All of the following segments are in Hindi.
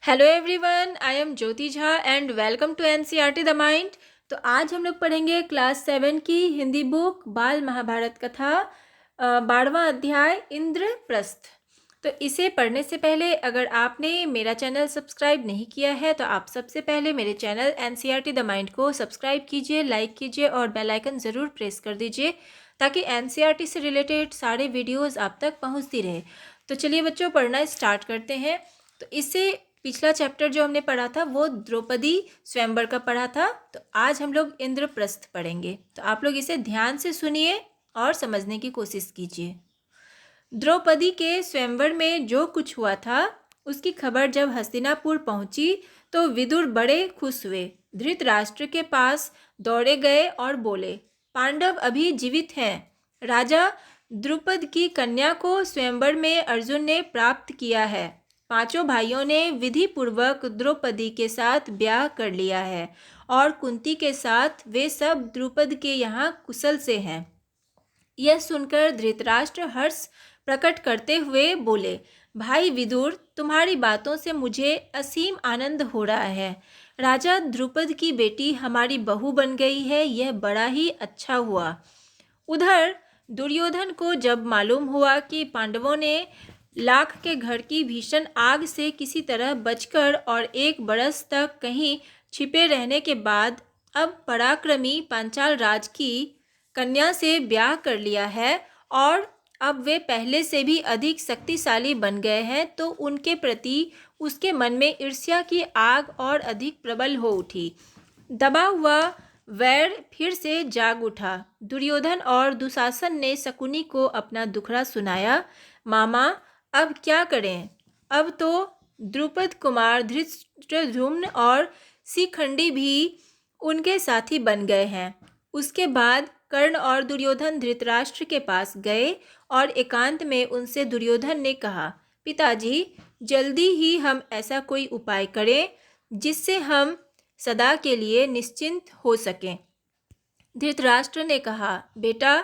Hello everyone, I am Jyoti Jha and welcome to NCERT the mind. तो आज हम लोग पढ़ेंगे क्लास 7 की हिंदी बुक बाल महाभारत कथा 12वां अध्याय इंद्रप्रस्थ। तो इसे पढ़ने से पहले अगर आपने मेरा चैनल सब्सक्राइब नहीं किया है तो आप सबसे पहले मेरे चैनल एनसीईआरटी द माइंड को सब्सक्राइब कीजिए, लाइक कीजिए और बेल आइकन ज़रूर प्रेस कर दीजिए ताकि एनसीईआरटी से रिलेटेड सारे वीडियोज़ आप तक पहुँचती रहे। तो चलिए बच्चों, पढ़ना स्टार्ट करते हैं। तो इससे पिछला चैप्टर जो हमने पढ़ा था वो द्रौपदी स्वयंवर का पढ़ा था। तो आज हम लोग इंद्रप्रस्थ पढ़ेंगे। तो आप लोग इसे ध्यान से सुनिए और समझने की कोशिश कीजिए। द्रौपदी के स्वयंवर में जो कुछ हुआ था उसकी खबर जब हस्तिनापुर पहुंची तो विदुर बड़े खुश हुए। धृतराष्ट्र के पास दौड़े गए और बोले, पांडव अभी जीवित हैं। राजा द्रुपद की कन्या को स्वयंवर में अर्जुन ने प्राप्त किया है। पांचों भाइयों ने विधि पूर्वक द्रौपदी के साथ ब्याह कर लिया है और कुंती के साथ वे सब द्रुपद के यहाँ कुशल से हैं। यह सुनकर धृतराष्ट्र हर्ष प्रकट करते हुए बोले, भाई विदुर, तुम्हारी बातों से मुझे असीम आनंद हो रहा है। राजा द्रुपद की बेटी हमारी बहू बन गई है, यह बड़ा ही अच्छा हुआ। उधर दुर्योधन को जब मालूम हुआ कि पांडवों ने लाख के घर की भीषण आग से किसी तरह बचकर और 1 बरस तक कहीं छिपे रहने के बाद अब पराक्रमी पांचाल राज की कन्या से ब्याह कर लिया है और अब वे पहले से भी अधिक शक्तिशाली बन गए हैं, तो उनके प्रति उसके मन में ईर्ष्या की आग और अधिक प्रबल हो उठी। दबा हुआ वैर फिर से जाग उठा। दुर्योधन और दुशासन ने शकुनी को अपना दुखड़ा सुनाया। मामा, अब क्या करें? अब तो द्रुपद कुमार धृष्टद्युम्न और शिखंडी भी उनके साथी बन गए हैं। उसके बाद कर्ण और दुर्योधन धृतराष्ट्र के पास गए और एकांत में उनसे दुर्योधन ने कहा, पिताजी, जल्दी ही हम ऐसा कोई उपाय करें जिससे हम सदा के लिए निश्चिंत हो सकें। धृतराष्ट्र ने कहा, बेटा,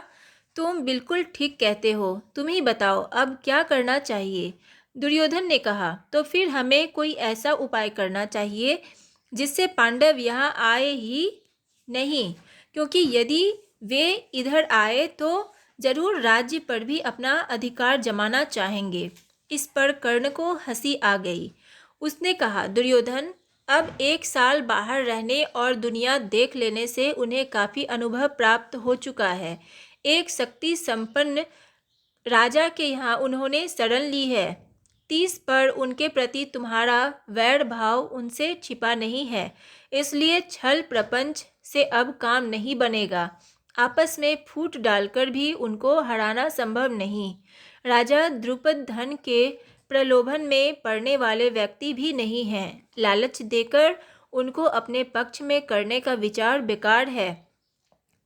तुम बिल्कुल ठीक कहते हो, तुम ही बताओ अब क्या करना चाहिए। दुर्योधन ने कहा, तो फिर हमें कोई ऐसा उपाय करना चाहिए जिससे पांडव यहाँ आए ही नहीं, क्योंकि यदि वे इधर आए तो जरूर राज्य पर भी अपना अधिकार जमाना चाहेंगे। इस पर कर्ण को हंसी आ गई। उसने कहा, दुर्योधन, अब 1 साल बाहर रहने और दुनिया देख लेने से उन्हें काफ़ी अनुभव प्राप्त हो चुका है। एक शक्ति संपन्न राजा के यहाँ उन्होंने शरण ली है। 30 पर उनके प्रति तुम्हारा वैर भाव उनसे छिपा नहीं है, इसलिए छल प्रपंच से अब काम नहीं बनेगा। आपस में फूट डालकर भी उनको हराना संभव नहीं। राजा द्रुपद धन के प्रलोभन में पड़ने वाले व्यक्ति भी नहीं हैं। लालच देकर उनको अपने पक्ष में करने का विचार बेकार है।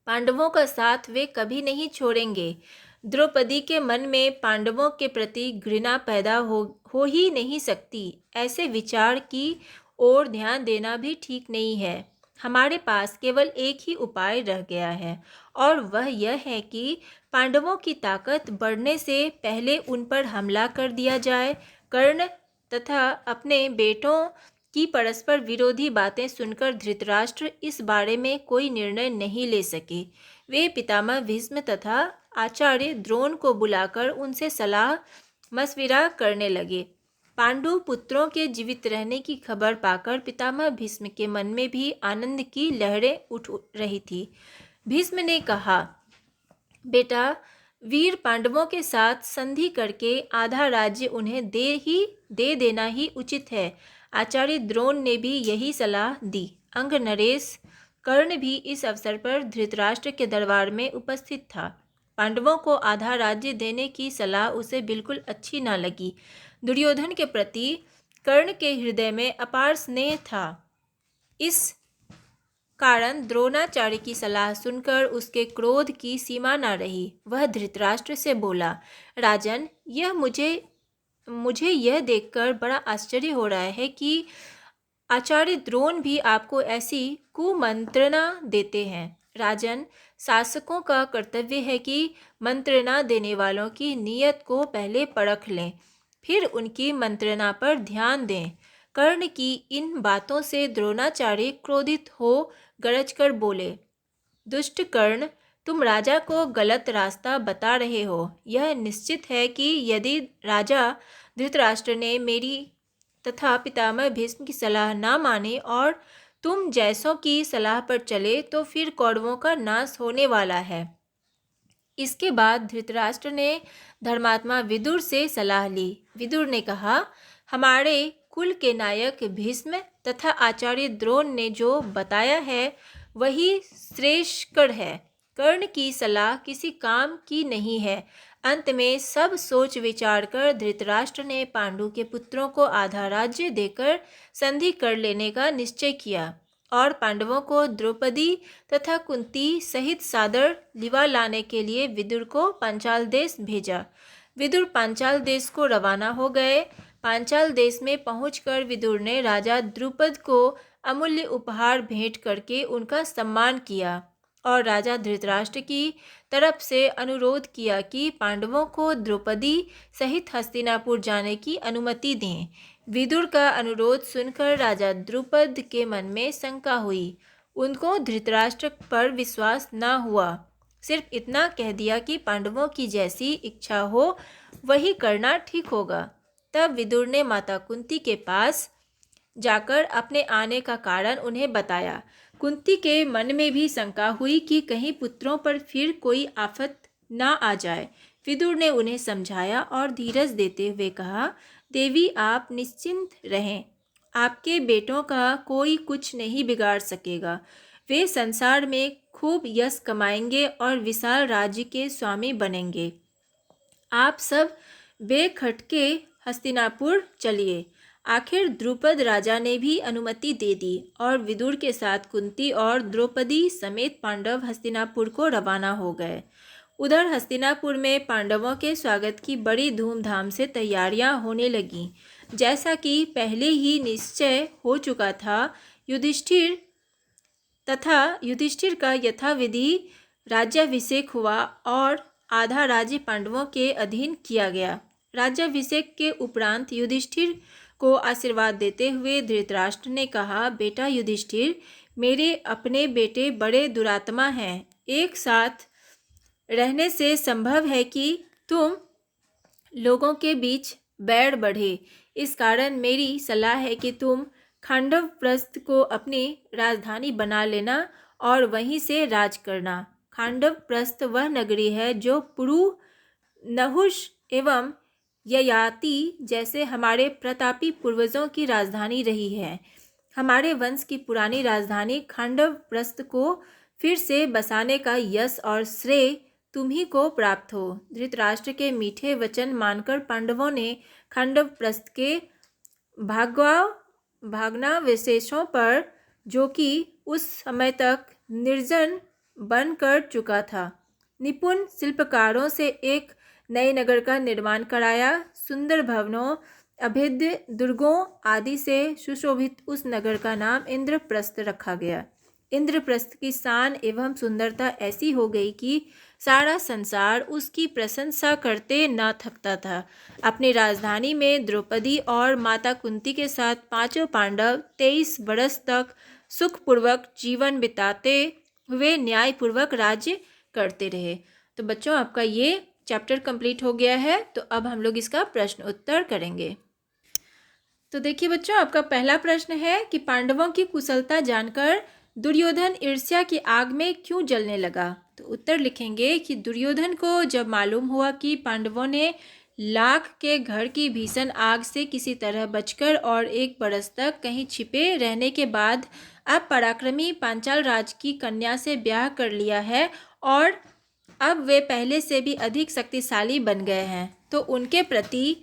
पांडवों का साथ वे कभी नहीं छोड़ेंगे। द्रौपदी के मन में पांडवों के प्रति घृणा पैदा हो ही नहीं सकती। ऐसे विचार की ओर ध्यान देना भी ठीक नहीं है। हमारे पास केवल एक ही उपाय रह गया है और वह यह है कि पांडवों की ताकत बढ़ने से पहले उन पर हमला कर दिया जाए। कर्ण तथा अपने बेटों की परस्पर विरोधी बातें सुनकर धृतराष्ट्र इस बारे में कोई निर्णय नहीं ले सके। वे पितामह भीष्म तथा आचार्य द्रोण को बुलाकर उनसे सलाह मशविरा करने लगे। पांडु पुत्रों के जीवित रहने की खबर पाकर पितामह भीष्म के मन में भी आनंद की लहरें उठ रही थी। भीष्म ने कहा, बेटा, वीर पांडवों के साथ संधि करके आधा राज्य उन्हें दे देना ही उचित है। आचार्य द्रोण ने भी यही सलाह दी। अंग नरेश कर्ण भी इस अवसर पर धृतराष्ट्र के दरबार में उपस्थित था। पांडवों को आधा राज्य देने की सलाह उसे बिल्कुल अच्छी न लगी। दुर्योधन के प्रति कर्ण के हृदय में अपार स्नेह था। इस कारण द्रोणाचार्य की सलाह सुनकर उसके क्रोध की सीमा न रही। वह धृतराष्ट्र से बोला, राजन, यह मुझे यह देखकर बड़ा आश्चर्य हो रहा है कि आचार्य द्रोण भी आपको ऐसी कुमंत्रणा देते हैं। राजन, शासकों का कर्तव्य है कि मंत्रणा देने वालों की नीयत को पहले परख लें, फिर उनकी मंत्रणा पर ध्यान दें। कर्ण की इन बातों से द्रोणाचार्य क्रोधित हो गरज कर बोले, दुष्ट कर्ण, तुम राजा को गलत रास्ता बता रहे हो। यह निश्चित है कि यदि राजा धृतराष्ट्र ने मेरी तथा पितामह भीष्म की सलाह ना माने और तुम जैसों की सलाह पर चले तो फिर कौरवों का नाश होने वाला है। इसके बाद धृतराष्ट्र ने धर्मात्मा विदुर से सलाह ली। विदुर ने कहा, हमारे कुल के नायक भीष्म तथा आचार्य द्रोण ने जो बताया है वही श्रेष्ठकर है। कर्ण की सलाह किसी काम की नहीं है। अंत में सब सोच विचार कर धृतराष्ट्र ने पांडु के पुत्रों को आधा राज्य देकर संधि कर लेने का निश्चय किया और पांडवों को द्रौपदी तथा कुंती सहित सादर लिवा लाने के लिए विदुर को पांचाल देश भेजा। विदुर पांचाल देश को रवाना हो गए। पांचाल देश में पहुंचकर विदुर ने राजा द्रुपद को अमूल्य उपहार भेंट करके उनका सम्मान किया और राजा धृतराष्ट्र की तरफ से अनुरोध किया कि पांडवों को द्रौपदी सहित हस्तिनापुर जाने की अनुमति दें। विदुर का अनुरोध सुनकर राजा द्रुपद के मन में शंका हुई। उनको धृतराष्ट्र पर विश्वास न हुआ। सिर्फ इतना कह दिया कि पांडवों की जैसी इच्छा हो वही करना ठीक होगा। तब विदुर ने माता कुंती के पास जाकर अपने आने का कारण उन्हें बताया। कुंती के मन में भी शंका हुई कि कहीं पुत्रों पर फिर कोई आफत ना आ जाए। विदुर ने उन्हें समझाया और धीरज देते हुए कहा, देवी आप निश्चिंत रहें, आपके बेटों का कोई कुछ नहीं बिगाड़ सकेगा। वे संसार में खूब यश कमाएंगे और विशाल राज्य के स्वामी बनेंगे। आप सब बेखटके हस्तिनापुर चलिए। आखिर द्रुपद राजा ने भी अनुमति दे दी और विदुर के साथ कुंती और द्रौपदी समेत पांडव हस्तिनापुर को रवाना हो गए। उधर हस्तिनापुर में पांडवों के स्वागत की बड़ी धूमधाम से तैयारियां होने लगीं। जैसा कि पहले ही निश्चय हो चुका था, युधिष्ठिर का यथाविधि राज्याभिषेक हुआ और आधा राज्य पांडवों के अधीन किया गया। राज्याभिषेक के उपरांत युधिष्ठिर को आशीर्वाद देते हुए धृतराष्ट्र ने कहा, बेटा युधिष्ठिर, मेरे अपने बेटे बड़े दुरात्मा हैं। एक साथ रहने से संभव है कि तुम लोगों के बीच बैर बढ़े। इस कारण मेरी सलाह है कि तुम खांडवप्रस्थ को अपनी राजधानी बना लेना और वहीं से राज करना। खांडवप्रस्थ वह नगरी है जो पुरु, नहुष एवं ययाति जैसे हमारे प्रतापी पूर्वजों की राजधानी रही है। हमारे वंश की पुरानी राजधानी खांडवप्रस्थ को फिर से बसाने का यश और श्रेय तुम्ही को प्राप्त हो। धृतराष्ट्र के मीठे वचन मानकर पांडवों ने खांडवप्रस्थ के भग्नावशेषों पर, जो कि उस समय तक निर्जन बन कर चुका था, निपुण शिल्पकारों से एक नए नगर का निर्माण कराया। सुंदर भवनों, अभेद्य दुर्गों आदि से सुशोभित उस नगर का नाम इंद्रप्रस्थ रखा गया। इंद्रप्रस्थ की शान एवं सुंदरता ऐसी हो गई कि सारा संसार उसकी प्रशंसा करते न थकता था। अपनी राजधानी में द्रौपदी और माता कुंती के साथ पांचों पांडव 23 वर्ष तक सुखपूर्वक जीवन बिताते हुए न्यायपूर्वक राज्य करते रहे। तो बच्चों, आपका ये चैप्टर कंप्लीट हो गया है। तो अब हम लोग इसका प्रश्न उत्तर करेंगे। तो देखिए बच्चों, आपका पहला प्रश्न है कि पांडवों की कुशलता जानकर दुर्योधन ईर्ष्या की आग में क्यों जलने लगा। तो उत्तर लिखेंगे कि दुर्योधन को जब मालूम हुआ कि पांडवों ने लाख के घर की भीषण आग से किसी तरह बचकर और 1 बरस तक कहीं छिपे रहने के बाद अब पराक्रमी पांचाल राज की कन्या से ब्याह कर लिया है और अब वे पहले से भी अधिक शक्तिशाली बन गए हैं, तो उनके प्रति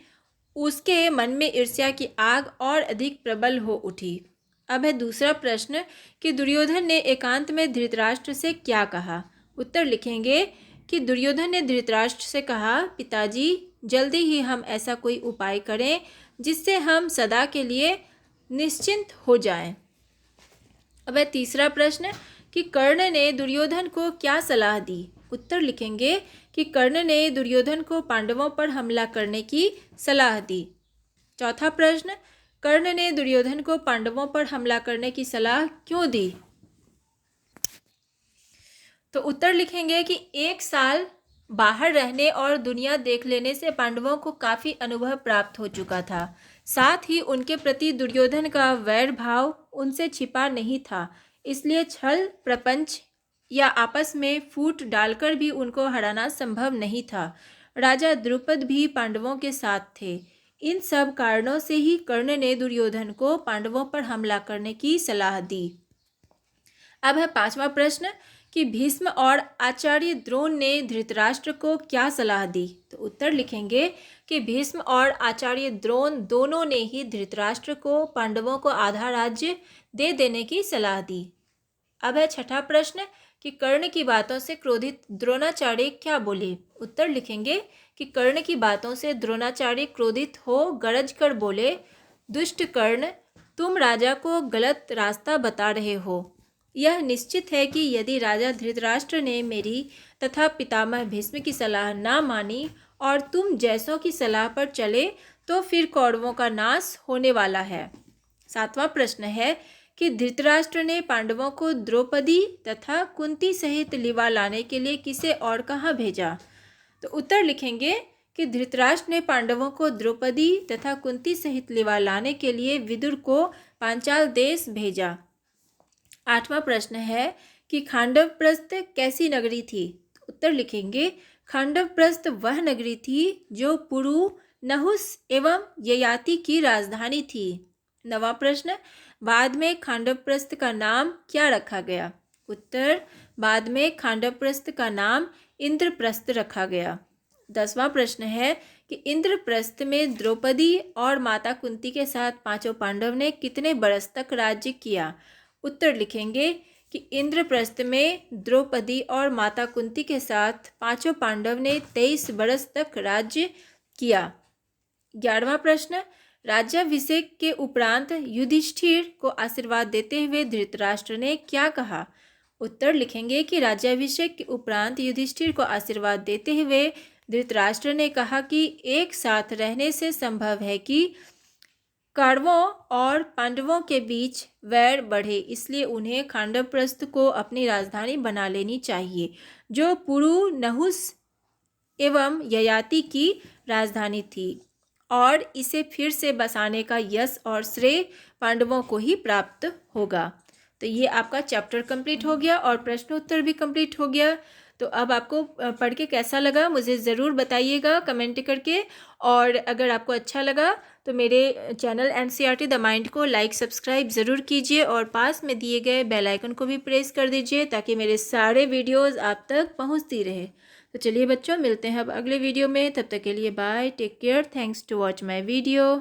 उसके मन में ईर्ष्या की आग और अधिक प्रबल हो उठी। अब है दूसरा प्रश्न कि दुर्योधन ने एकांत में धृतराष्ट्र से क्या कहा। उत्तर लिखेंगे कि दुर्योधन ने धृतराष्ट्र से कहा, पिताजी, जल्दी ही हम ऐसा कोई उपाय करें जिससे हम सदा के लिए निश्चिंत हो जाएं। अब है तीसरा प्रश्न कि कर्ण ने दुर्योधन को क्या सलाह दी। उत्तर लिखेंगे कि कर्ण ने दुर्योधन को पांडवों पर हमला करने की सलाह दी। चौथा प्रश्न, कर्ण ने दुर्योधन को पांडवों पर हमला करने की सलाह क्यों दी? तो उत्तर लिखेंगे कि 1 साल बाहर रहने और दुनिया देख लेने से पांडवों को काफ़ी अनुभव प्राप्त हो चुका था। साथ ही उनके प्रति दुर्योधन का वैर भाव उनसे छिपा नहीं था, इसलिए छल प्रपंच या आपस में फूट डालकर भी उनको हराना संभव नहीं था। राजा द्रुपद भी पांडवों के साथ थे। इन सब कारणों से ही कर्ण ने दुर्योधन को पांडवों पर हमला करने की सलाह दी। अब है 5वां प्रश्न कि भीष्म और आचार्य द्रोण ने धृतराष्ट्र को क्या सलाह दी? तो उत्तर लिखेंगे कि भीष्म और आचार्य द्रोण दोनों ने ही धृतराष्ट्र को पांडवों को आधा राज्य दे देने की सलाह दी। अब है 6ठा प्रश्न कि कर्ण की बातों से क्रोधित द्रोणाचार्य क्या बोले? उत्तर लिखेंगे कि कर्ण की बातों से द्रोणाचार्य क्रोधित हो गरज कर बोले, दुष्ट कर्ण, तुम राजा को गलत रास्ता बता रहे हो। यह निश्चित है कि यदि राजा धृतराष्ट्र ने मेरी तथा पितामह भीष्म की सलाह ना मानी और तुम जैसों की सलाह पर चले तो फिर कौरवों का नाश होने वाला है। 7वां प्रश्न है कि धृतराष्ट्र ने पांडवों को द्रौपदी तथा कुंती सहित लिवा लाने के लिए किसे और कहाँ भेजा? तो उत्तर लिखेंगे कि धृतराष्ट्र ने पांडवों को द्रौपदी तथा कुंती सहित लिवा लाने के लिए विदुर को पांचाल देश भेजा। 8वां प्रश्न है कि खांडवप्रस्थ कैसी नगरी थी? उत्तर लिखेंगे खांडवप्रस्थ वह नगरी थी जो पुरु, नहुस एवं ययाति की राजधानी थी। 9वां प्रश्न, बाद में खांडवप्रस्थ का नाम क्या रखा गया? उत्तर, बाद में खांडवप्रस्थ का नाम इंद्रप्रस्थ रखा गया। 10वां प्रश्न है कि इंद्रप्रस्थ में द्रौपदी और माता कुंती के साथ पांचों पांडव ने कितने बरस तक राज्य किया? उत्तर लिखेंगे कि इंद्रप्रस्थ में द्रौपदी और माता कुंती के साथ पांचों पांडव ने 23 बरस तक राज्य किया। 11वां प्रश्न, राज्याभिषेक के उपरांत युधिष्ठिर को आशीर्वाद देते हुए धृतराष्ट्र ने क्या कहा? उत्तर लिखेंगे कि राज्याभिषेक के उपरांत युधिष्ठिर को आशीर्वाद देते हुए धृतराष्ट्र ने कहा कि एक साथ रहने से संभव है कि कौरवों और पांडवों के बीच वैर बढ़े, इसलिए उन्हें खांडवप्रस्थ को अपनी राजधानी बना लेनी चाहिए, जो पुरु, नहुस एवं ययाति की राजधानी थी, और इसे फिर से बसाने का यश और श्रेय पांडवों को ही प्राप्त होगा। तो ये आपका चैप्टर कंप्लीट हो गया और प्रश्न उत्तर भी कंप्लीट हो गया। तो अब आपको पढ़ के कैसा लगा मुझे ज़रूर बताइएगा कमेंट करके, और अगर आपको अच्छा लगा तो मेरे चैनल एनसीईआरटी द माइंड को लाइक सब्सक्राइब ज़रूर कीजिए और पास में दिए गए बेल आइकन को भी प्रेस कर दीजिए ताकि मेरे सारे वीडियोस आप तक पहुंचती रहे। तो चलिए बच्चों, मिलते हैं अब अगले वीडियो में। तब तक के लिए bye, take care, thanks to watch my video.